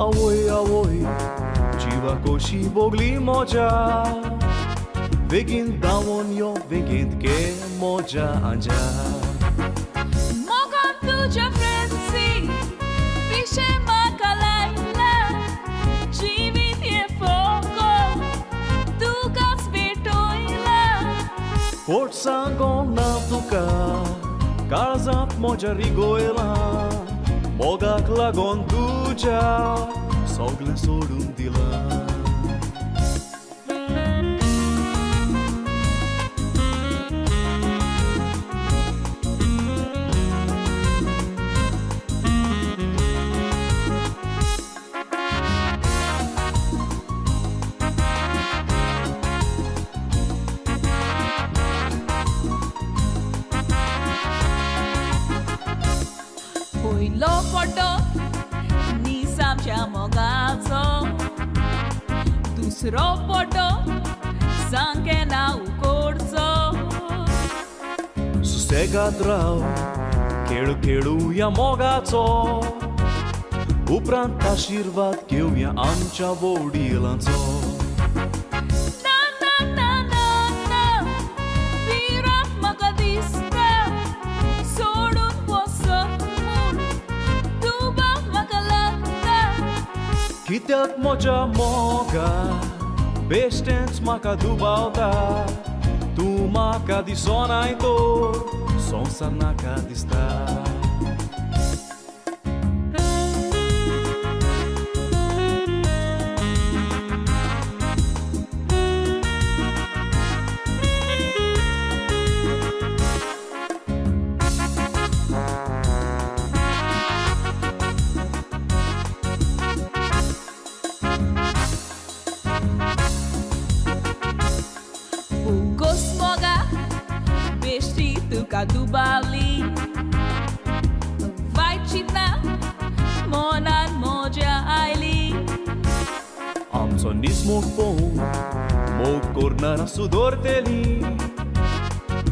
आवय जिवा कशी भोगली मजा बेगीन धांवून यो बेगीन घे मजा आजा मोगान तुझ्या फ्रेंड्सी पिशे म्हाका लायला जिवीत हे फोको तुकाच भेटोयला खोट सांगोंक ना तुका काळजांत म्हज्या रिगोयला मोगाक लागोन तुज्या सगळें सोडून दिलां पयलो फोटो नीस आमच्या मोगाचो दुसरो फोटो सांगे नांव कोडचो सुसेगाद राव खेळ खेळुया मोगाचो उपरांत आशिर्वाद घेवया आमच्या वडिलांचो ना ना ना ना ना विराट म्हाका दिसता सोडून वचप म्हूण तूं बाप म्हाका लागता कित्याक म्हज्या मोगा बेश्टेंच म्हाका दुबावता तूं म्हाका दिसोनाय तर संवसार नाका दिसता Bugos moga beşti tuka dubali vai chitna monan moja aili आमचो निसमोग पळोवन मोग करनारा सुदोरतेली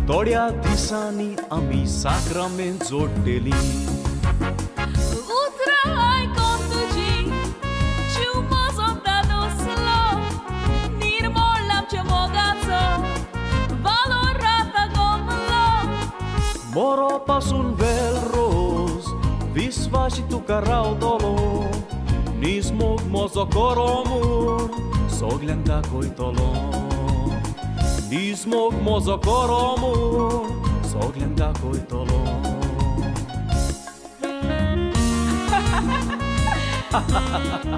थोड्या दिसांनी आमी साक्रामेंत जोडटेली utra aykon tuji ciumo zobda doslo nirmol amcia mogaco valorata gomlo Moro pasun Velrose Visvashi tuka rautolo Nismog mozo koromur Soglenda koitolo Nismog mozo koromur Soglenda koitolo Ha ha ha ha ha